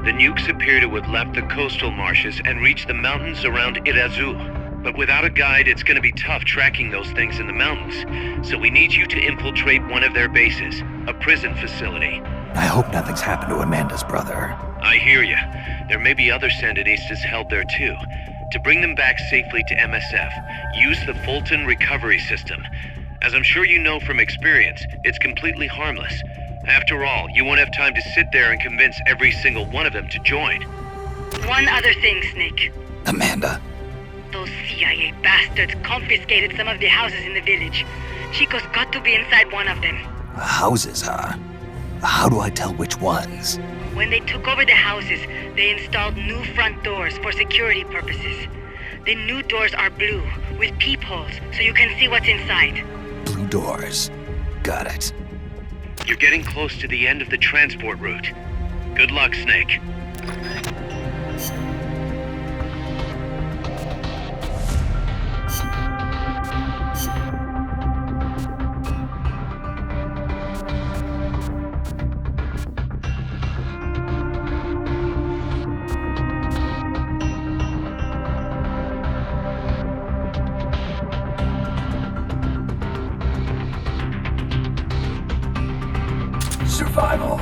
The nukes appear to have left the coastal marshes and reached the mountains around Irazu. But without a guide, it's gonna be tough tracking those things in the mountains. So we need you to infiltrate one of their bases, a prison facility. I hope nothing's happened to Amanda's brother. I hear ya. There may be other Sandinistas held there too. To bring them back safely to MSF, use the Fulton recovery system. As I'm sure you know from experience, it's completely harmless. After all, you won't have time to sit there and convince every single one of them to join. One other thing, Snake. Amanda. Those CIA bastards confiscated some of the houses in the village. Chico's got to be inside one of them. Houses, huh? How do I tell which ones? When they took over the houses, they installed new front doors for security purposes. The new doors are blue, with peepholes, so you can see what's inside. Blue doors. Got it. You're getting close to the end of the transport route. Good luck, Snake. Survival.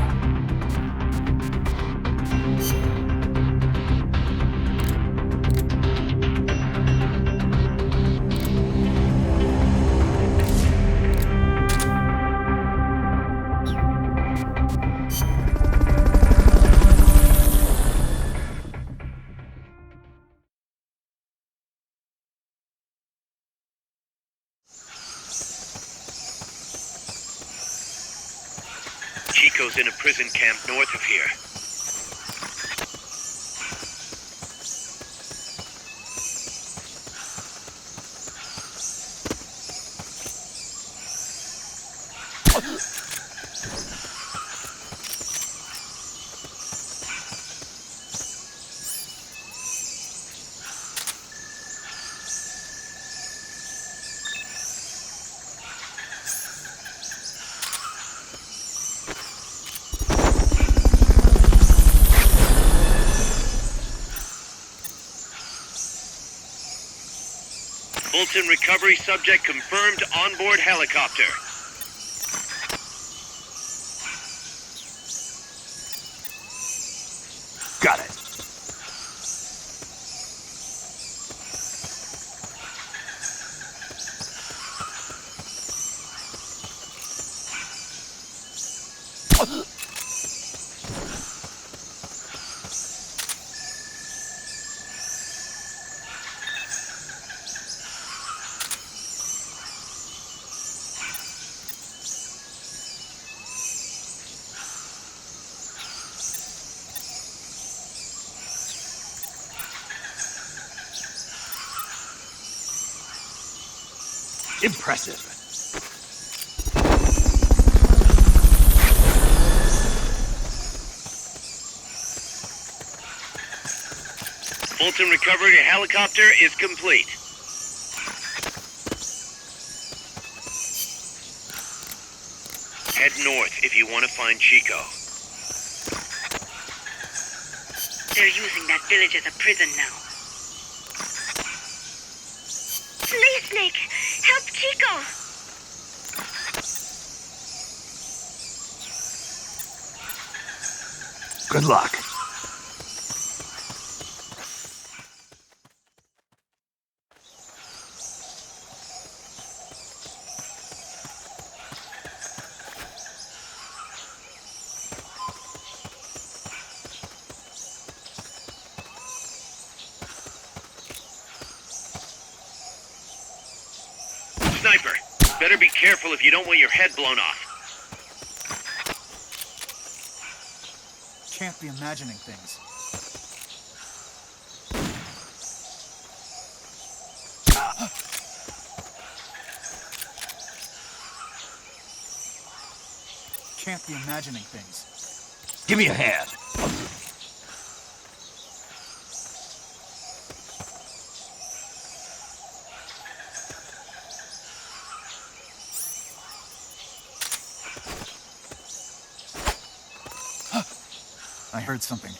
Chico's in a prison camp north of here. Fulton recovery subject confirmed onboard helicopter. Got it. Impressive. Fulton recovery helicopter is complete. Head north if you want to find Chico. They're using that village as a prison now. Please, Snake! Help Chico! Good luck. Sniper, better be careful if you don't want your head blown off. Can't be imagining things. Can't be imagining things. Give me a hand. I heard something.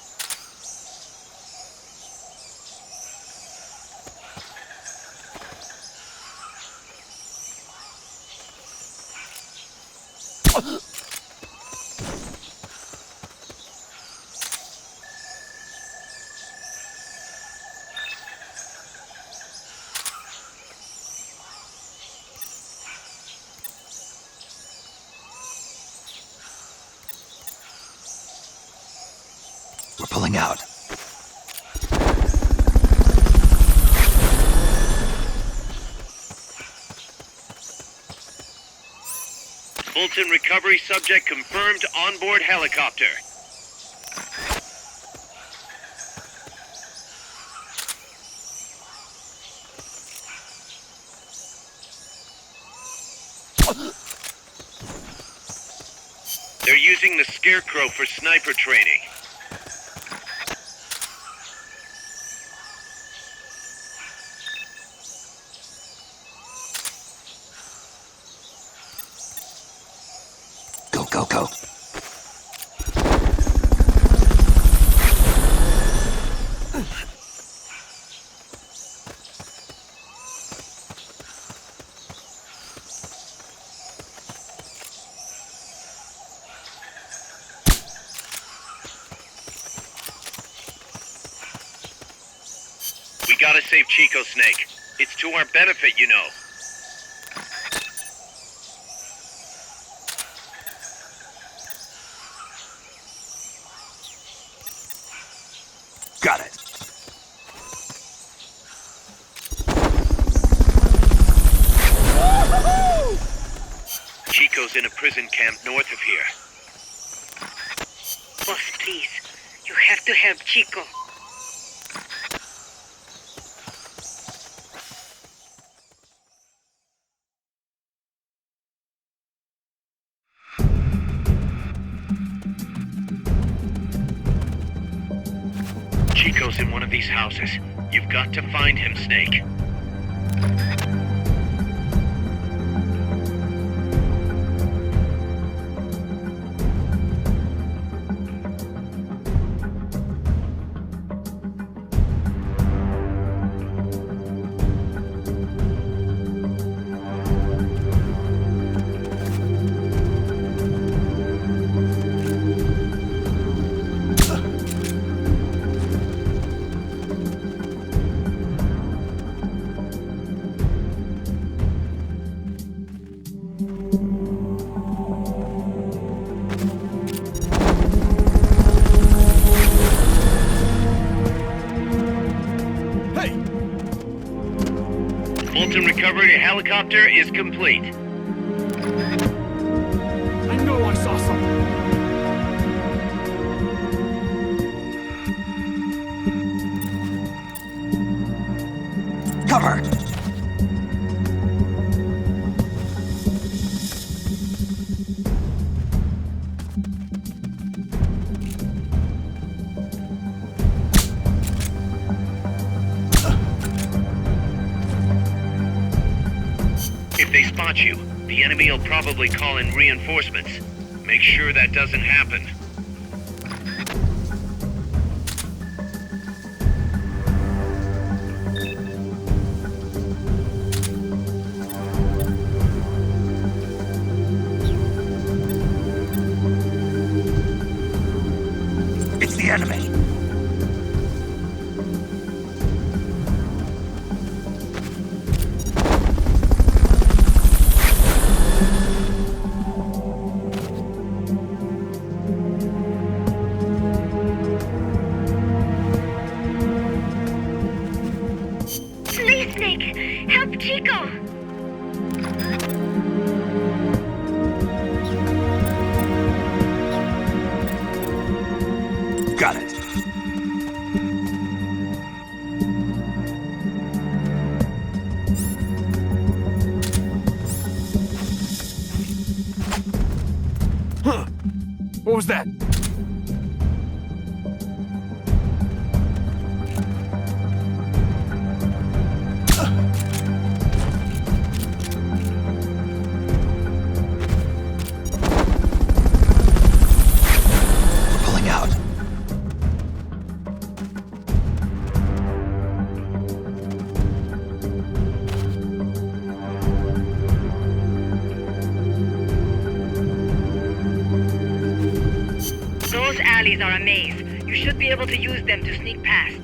Pulling out. Fulton recovery subject confirmed onboard helicopter. They're using the Scarecrow for sniper training. Go, go, go. We gotta save Chico, Snake. It's to our benefit, you know. Got it. Chico's in a prison camp north of here. Boss, please. You have to help Chico. Chico's in one of these houses. You've got to find him, Snake. Fulton recovery helicopter is complete. I know I saw something. Cover! If they spot you, the enemy will probably call in reinforcements. Make sure that doesn't happen. It's the enemy! Please, Snake, help Chico. Got it. Huh. What was that? We're pulling out. Those alleys are a maze. You should be able to use them to sneak past.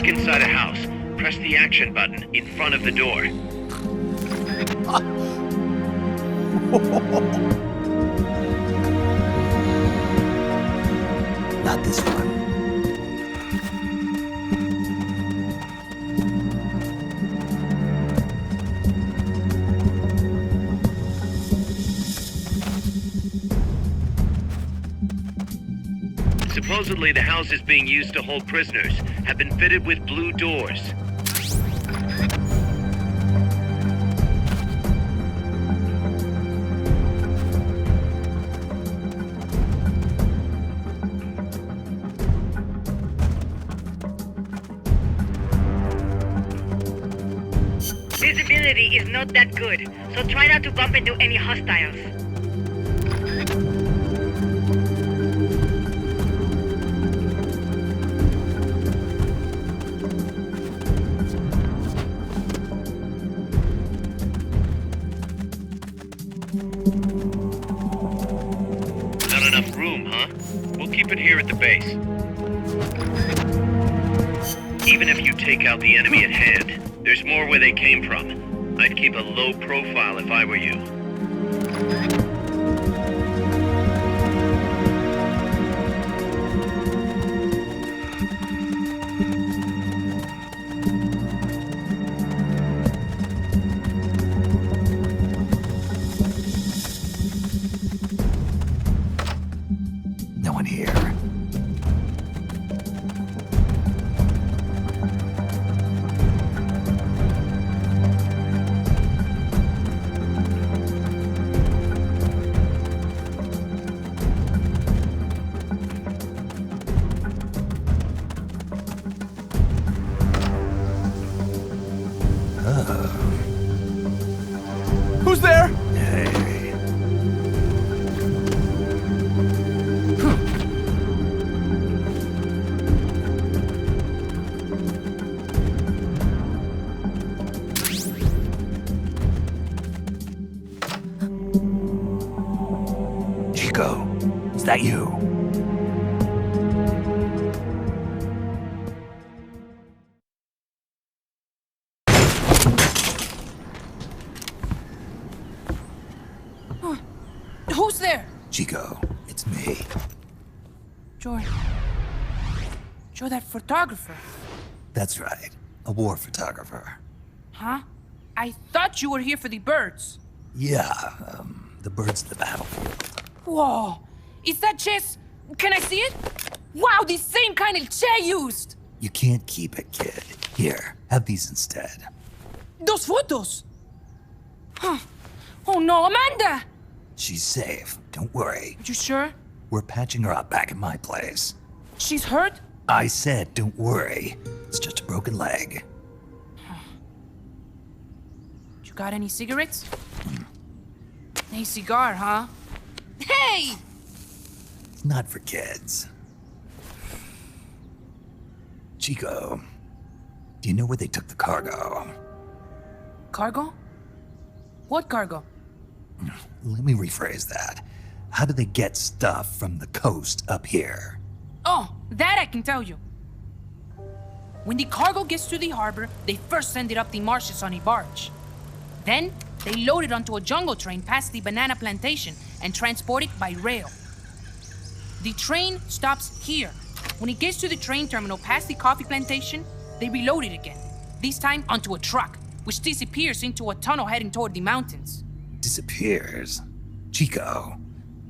inside a house, press the action button in front of the door. Not this one. Supposedly, the houses being used to hold prisoners have been fitted with blue doors. Visibility is not that good, so try not to bump into any hostiles. Not enough room, huh? We'll keep it here at the base. Even if you take out the enemy at hand, there's more where they came from. I'd keep a low profile if I were you. No one here. Who's there? Hey. Chico, is that you? Who's there? Chico, it's me. You're that photographer, That's right. A war photographer. huh? I thought you were here for the birds. Yeah, the birds of the battlefield. Whoa, is that chess? Can I see it? Wow, the same kind of chair used. You can't keep it, kid. Here, have these instead. Those photos. Huh. Oh no, Amanda! She's safe. Don't worry. You sure? We're patching her up back at my place. She's hurt? I said, don't worry. It's just a broken leg. You got any cigarettes? A cigar, huh? Hey! It's not for kids. Chico, do you know where they took the cargo? Cargo? What cargo? Let me rephrase that. How do they get stuff from the coast up here? Oh, that I can tell you. When the cargo gets to the harbor, they first send it up the marshes on a barge. Then, they load it onto a jungle train past the banana plantation and transport it by rail. The train stops here. When it gets to the train terminal past the coffee plantation, they reload it again, this time onto a truck, which disappears into a tunnel heading toward the mountains. Disappears. Chico,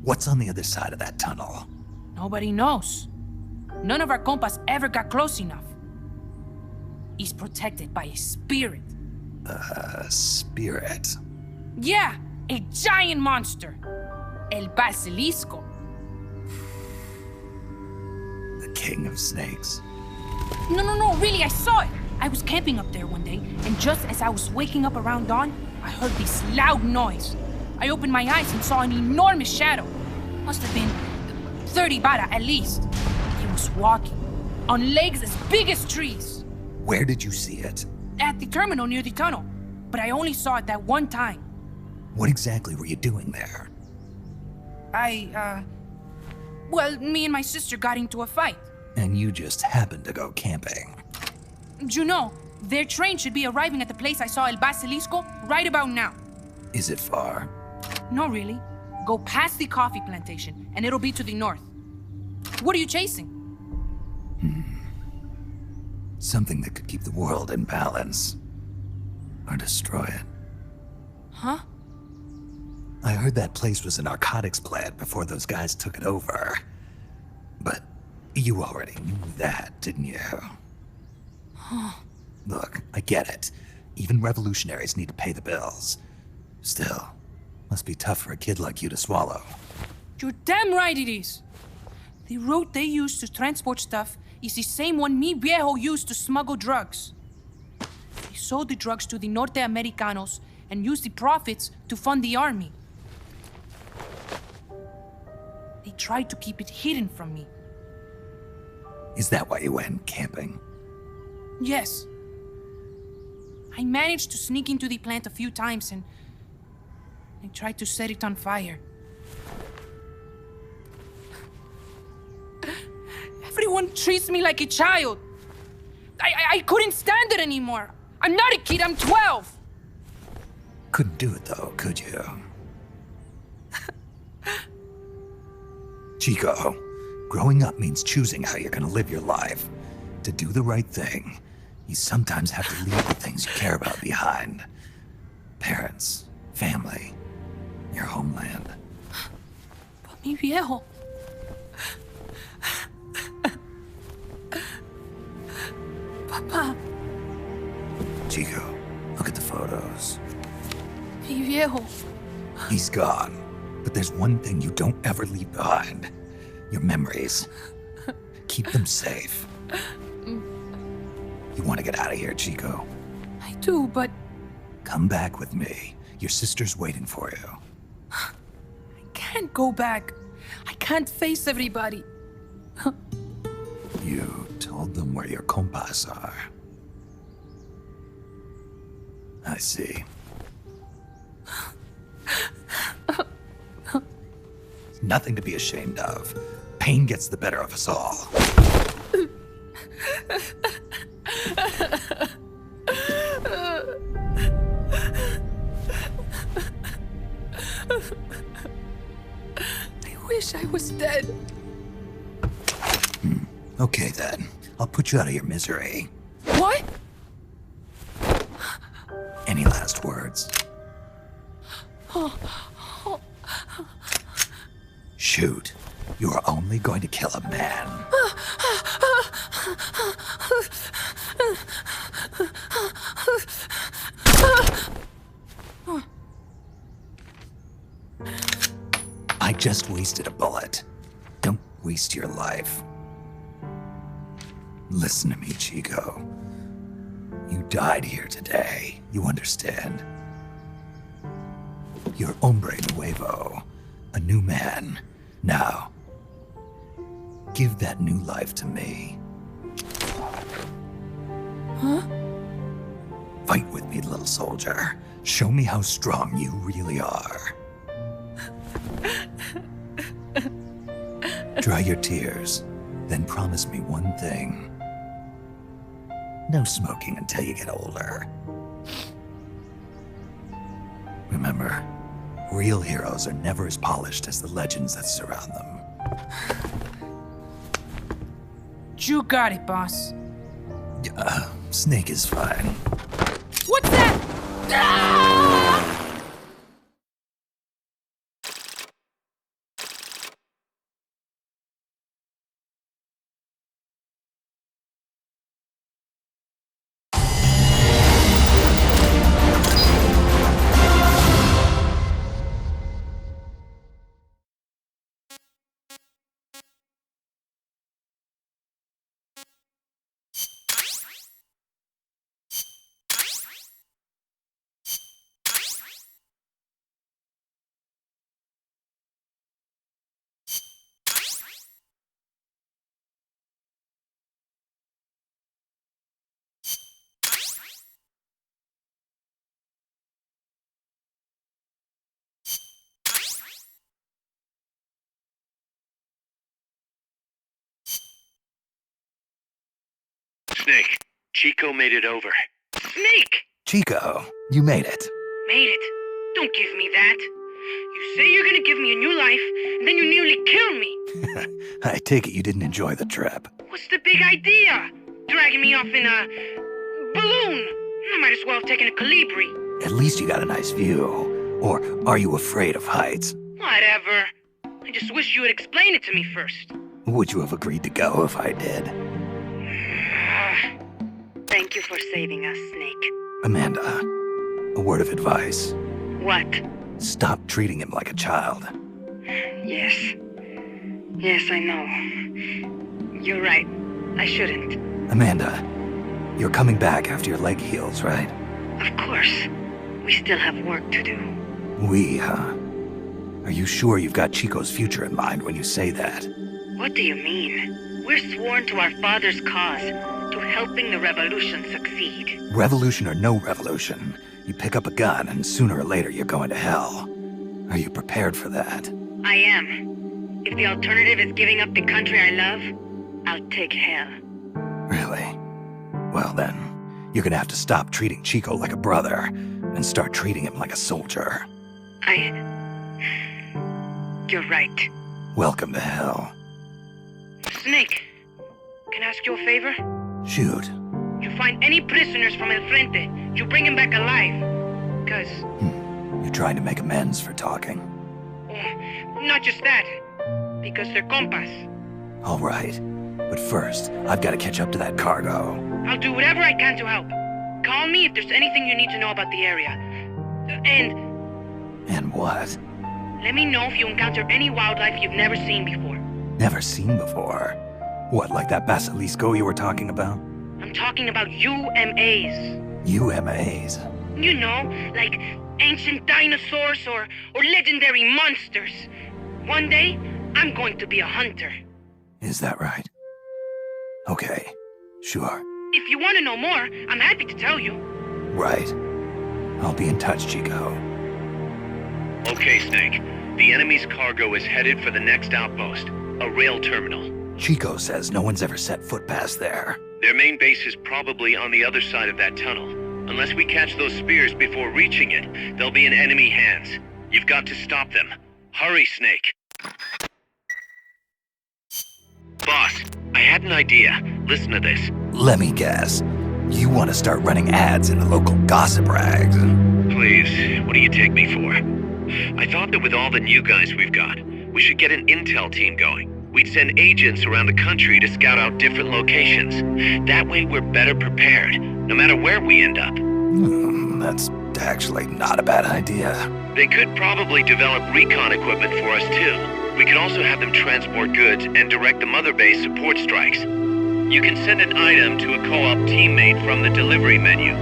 what's on the other side of that tunnel? Nobody knows. None of our compas ever got close enough. He's protected by a spirit. A spirit. Yeah, a giant monster. El Basilisco. The king of snakes. No, really, I saw it. I was camping up there one day, and just as I was waking up around dawn, I heard this loud noise. I opened my eyes and saw an enormous shadow. Must have been 30 bara at least. He was walking on legs as big as trees. Where did you see it? At the terminal near the tunnel, but I only saw it that one time. What exactly were you doing there? Well, me and my sister got into a fight. And you just happened to go camping. You know, their train should be arriving at the place I saw El Basilisco right about now. Is it far? No, really. Go past the coffee plantation, and it'll be to the north. What are you chasing? Something that could keep the world in balance. Or destroy it. Huh? I heard that place was a narcotics plant before those guys took it over. But you already knew that, didn't you? Look, I get it. Even revolutionaries need to pay the bills. Still, must be tough for a kid like you to swallow. You're damn right it is. The route they use to transport stuff is the same one mi viejo used to smuggle drugs. He sold the drugs to the Norte Americanos and used the profits to fund the army. They tried to keep it hidden from me. Is that why you went camping? Yes. I managed to sneak into the plant a few times and I tried to set it on fire. Everyone treats me like a child. I couldn't stand it anymore. I'm not a kid, I'm 12. Couldn't do it though, could you? Chico, growing up means choosing how you're gonna live your life. To do the right thing, you sometimes have to leave the things you care about behind. Parents, family, your homeland. But mi viejo. Papa, Chico, look at the photos. mi viejo. He's gone, but there's one thing you don't ever leave behind. Your memories. Keep them safe. You want to get out of here, Chico? I do, but Come back with me. Your sister's waiting for you. I can't go back. I can't face everybody. You told them where your compas are. I see. Nothing to be ashamed of. Pain gets the better of us all. I wish I was dead. Okay then. I'll put you out of your misery. What? Any last words? Shoot. You are only going to kill a man. I just wasted a bullet. Don't waste your life. Listen to me, Chico. You died here today. You understand? You're hombre nuevo. A new man. Now, give that new life to me. Huh? Fight with me, little soldier. Show me how strong you really are. Dry your tears, then promise me one thing. No smoking until you get older. Remember, real heroes are never as polished as the legends that surround them. You got it, boss. Snake is fine. What's that? Ah! Snake, Chico made it over. Snake! Chico, you made it. Made it. Don't give me that. You say you're gonna give me a new life, and then you nearly kill me. I take it you didn't enjoy the trip. What's the big idea? Dragging me off in a balloon. I might as well have taken a Calibri. At least you got a nice view. Or are you afraid of heights? Whatever. I just wish you would explain it to me first. Would you have agreed to go if I did? Thank you for saving us, Snake. Amanda, a word of advice. What? Stop treating him like a child. Yes. Yes, I know. You're right. I shouldn't. Amanda, you're coming back after your leg heals, right? Of course. We still have work to do. We, huh? Are you sure you've got Chico's future in mind when you say that? What do you mean? We're sworn to our father's cause, to helping the revolution succeed. Revolution or no revolution, you pick up a gun and sooner or later you're going to hell. Are you prepared for that? I am. If the alternative is giving up the country I love, I'll take hell. Really? Well then, you're gonna have to stop treating Chico like a brother and start treating him like a soldier. You're right. Welcome to hell. Snake, can I ask you a favor? Shoot. You find any prisoners from El Frente, you bring them back alive. Cause... You're trying to make amends for talking. Not just that. Because they're compas. All right. But first, I've got to catch up to that cargo. I'll do whatever I can to help. Call me if there's anything you need to know about the area. And what? Let me know if you encounter any wildlife you've never seen before. Never seen before? What, like that basilisco you were talking about? I'm talking about UMAs. UMAs? You know, like ancient dinosaurs or legendary monsters. One day, I'm going to be a hunter. Is that right? Okay, sure. If you want to know more, I'm happy to tell you. Right. I'll be in touch, Chico. Okay, Snake. The enemy's cargo is headed for the next outpost, a rail terminal. Chico says no one's ever set foot past there. Their main base is probably on the other side of that tunnel. Unless we catch those spears before reaching it, they'll be in enemy hands. You've got to stop them. Hurry, Snake. Boss, I had an idea. Listen to this. Let me guess. You want to start running ads in the local gossip rags? Please, what do you take me for? I thought that with all the new guys we've got, we should get an intel team going. We'd send agents around the country to scout out different locations. That way we're better prepared, no matter where we end up. That's actually not a bad idea. They could probably develop recon equipment for us too. We could also have them transport goods and direct the mother base support strikes. You can send an item to a co-op teammate from the delivery menu.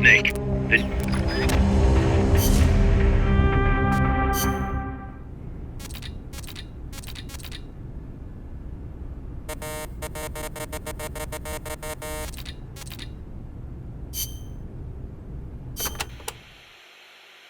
Snake,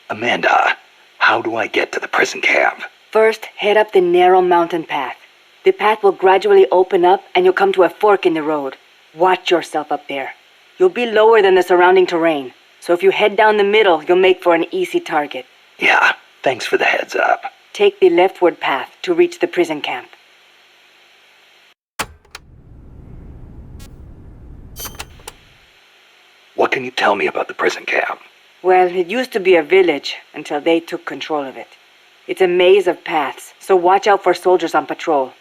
Amanda, how do I get to the prison camp? First, head up the narrow mountain path. The path will gradually open up and you'll come to a fork in the road. Watch yourself up there. You'll be lower than the surrounding terrain, so if you head down the middle, you'll make for an easy target. Yeah, thanks for the heads up. Take the leftward path to reach the prison camp. What can you tell me about the prison camp? Well, it used to be a village until they took control of it. It's a maze of paths, so watch out for soldiers on patrol.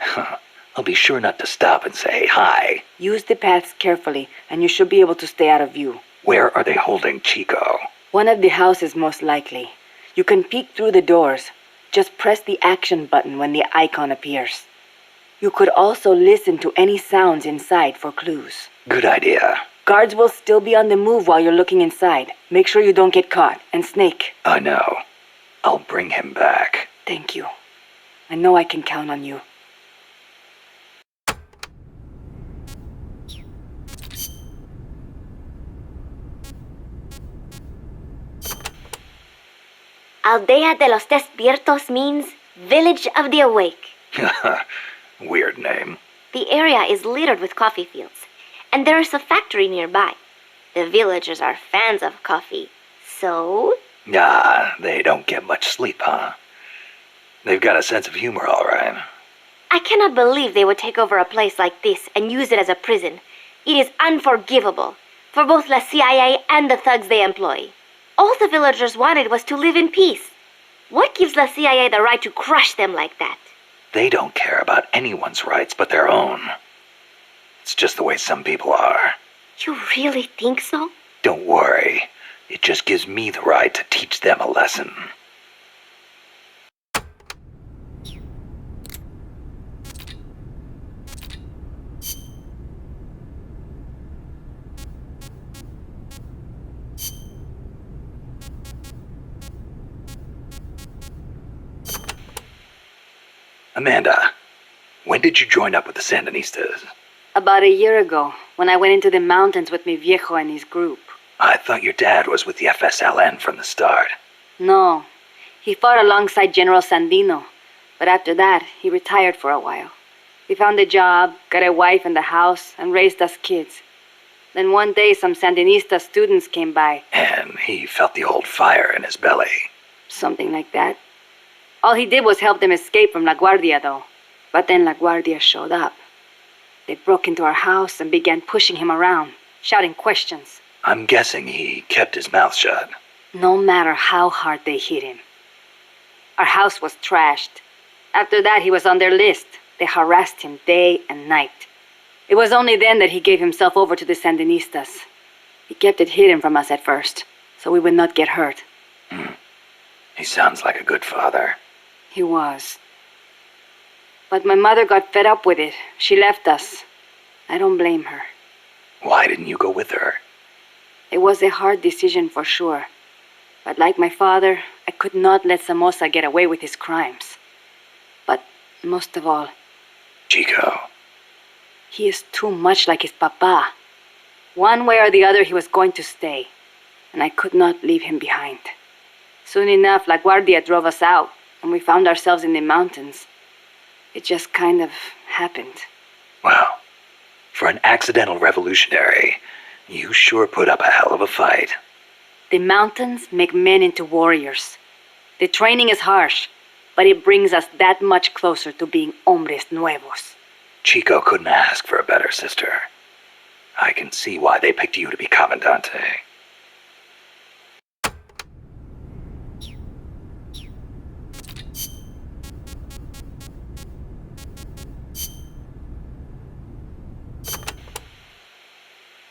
I'll be sure not to stop and say hi. Use the paths carefully, and you should be able to stay out of view. Where are they holding Chico? One of the houses, most likely. You can peek through the doors. Just press the action button when the icon appears. You could also listen to any sounds inside for clues. Good idea. Guards will still be on the move while you're looking inside. Make sure you don't get caught. And Snake. I know. I'll bring him back. Thank you. I know I can count on you. Aldea de los Despiertos means Village of the Awake. Weird name. The area is littered with coffee fields, and there is a factory nearby. The villagers are fans of coffee, so... Ah, they don't get much sleep, huh? They've got a sense of humor, all right. I cannot believe they would take over a place like this and use it as a prison. It is unforgivable for both the CIA and the thugs they employ. All the villagers wanted was to live in peace. What gives the CIA the right to crush them like that? They don't care about anyone's rights but their own. It's just the way some people are. You really think so? Don't worry. It just gives me the right to teach them a lesson. Amanda, when did you join up with the Sandinistas? About a year ago, when I went into the mountains with mi viejo and his group. I thought your dad was with the FSLN from the start. No. He fought alongside General Sandino. But after that, he retired for a while. He found a job, got a wife and a house, and raised us kids. Then one day, some Sandinista students came by. And he felt the old fire in his belly. Something like that. All he did was help them escape from La Guardia, though. But then La Guardia showed up. They broke into our house and began pushing him around, shouting questions. I'm guessing he kept his mouth shut. No matter how hard they hit him. Our house was trashed. After that, he was on their list. They harassed him day and night. It was only then that he gave himself over to the Sandinistas. He kept it hidden from us at first, so we would not get hurt. He sounds like a good father. He was. But my mother got fed up with it. She left us. I don't blame her. Why didn't you go with her? It was a hard decision for sure. But like my father, I could not let Somoza get away with his crimes. But most of all, Chico. he is too much like his papa. One way or the other, he was going to stay. And I could not leave him behind. Soon enough, La Guardia drove us out, and we found ourselves in the mountains. It just kind of happened. Well, for an accidental revolutionary, you sure put up a hell of a fight. The mountains make men into warriors. The training is harsh, but it brings us that much closer to being hombres nuevos. Chico couldn't ask for a better sister. I can see why they picked you to be Comandante.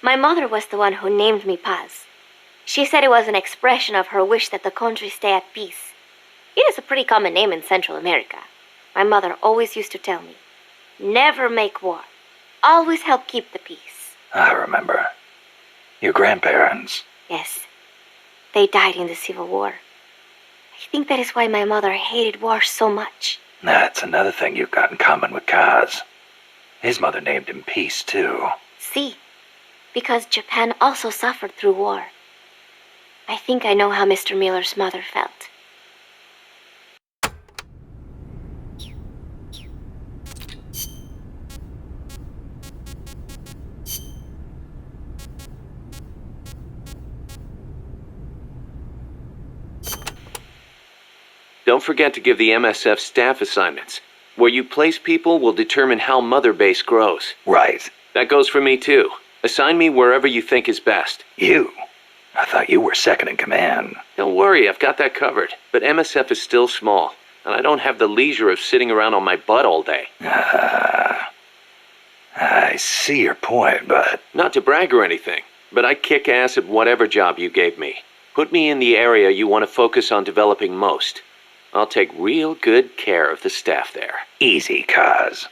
My mother was the one who named me Paz. She said it was an expression of her wish that the country stay at peace. It is a pretty common name in Central America. My mother always used to tell me, never make war. Always help keep the peace. I remember. Your grandparents. Yes, they died in the Civil War. I think that is why my mother hated war so much. That's another thing you've got in common with Kaz. His mother named him Peace, too. See, because Japan also suffered through war. I think I know how Mr. Miller's mother felt. Don't forget to give the MSF staff assignments. Where you place people will determine how Mother Base grows. Right. That goes for me too. Assign me wherever you think is best. You? I thought you were second in command. Don't worry, I've got that covered. But MSF is still small, and I don't have the leisure of sitting around on my butt all day. I see your point, but... Not to brag or anything, but I kick ass at whatever job you gave me. Put me in the area you want to focus on developing most. I'll take real good care of the staff there. Easy, Kaz.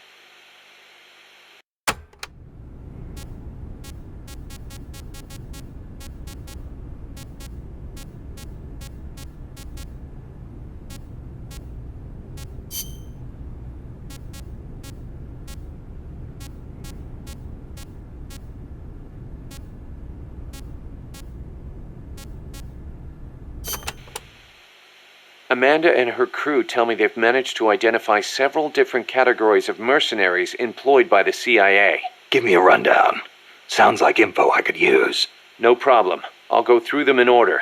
Amanda and her crew tell me they've managed to identify several different categories of mercenaries employed by the CIA. Give me a rundown. Sounds like info I could use. No problem. I'll go through them in order.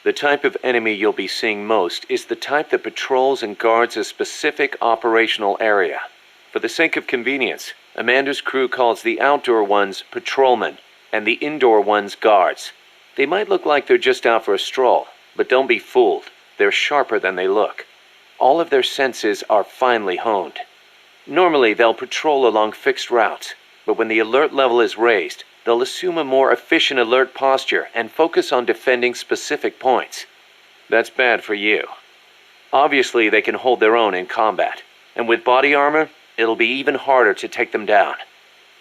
The type of enemy you'll be seeing most is the type that patrols and guards a specific operational area. For the sake of convenience, Amanda's crew calls the outdoor ones patrolmen, and the indoor ones guards. They might look like they're just out for a stroll, but don't be fooled. They're sharper than they look. All of their senses are finely honed. Normally, they'll patrol along fixed routes, but when the alert level is raised, they'll assume a more efficient alert posture and focus on defending specific points. That's bad for you. Obviously, they can hold their own in combat, and with body armor, it'll be even harder to take them down.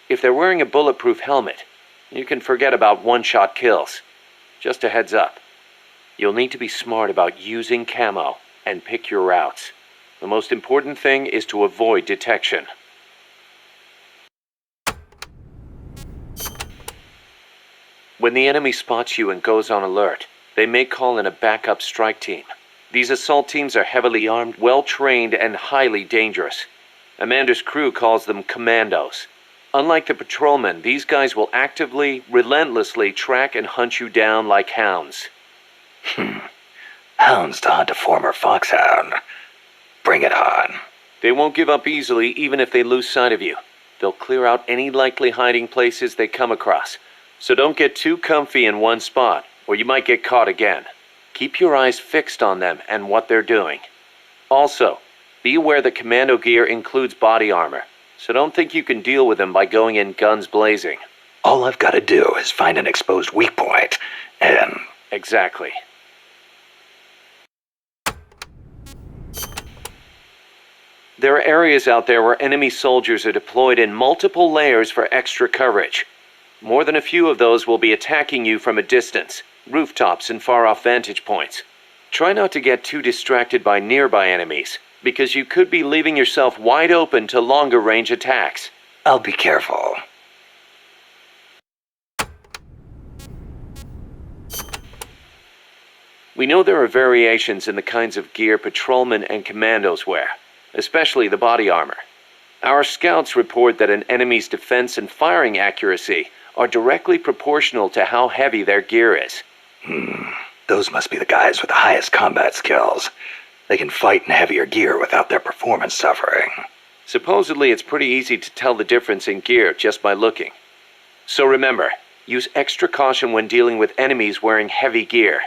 If they're wearing a bulletproof helmet, you can forget about one-shot kills. Just a heads up. You'll need to be smart about using camo and pick your routes. The most important thing is to avoid detection. When the enemy spots you and goes on alert, they may call in a backup strike team. These assault teams are heavily armed, well-trained, and highly dangerous. Amanda's crew calls them commandos. Unlike the patrolmen, these guys will actively, relentlessly track and hunt you down like hounds. Hounds to hunt a former foxhound. Bring it on. They won't give up easily even if they lose sight of you. They'll clear out any likely hiding places they come across. So don't get too comfy in one spot, or you might get caught again. Keep your eyes fixed on them and what they're doing. Also, be aware that commando gear includes body armor, so don't think you can deal with them by going in guns blazing. All I've got to do is find an exposed weak point, and... Exactly. There are areas out there where enemy soldiers are deployed in multiple layers for extra coverage. More than a few of those will be attacking you from a distance, rooftops and far-off vantage points. Try not to get too distracted by nearby enemies, because you could be leaving yourself wide open to longer-range attacks. I'll be careful. We know there are variations in the kinds of gear patrolmen and commandos wear, especially the body armor. Our scouts report that an enemy's defense and firing accuracy are directly proportional to how heavy their gear is. Those must be the guys with the highest combat skills. They can fight in heavier gear without their performance suffering. Supposedly, it's pretty easy to tell the difference in gear just by looking. So remember, use extra caution when dealing with enemies wearing heavy gear.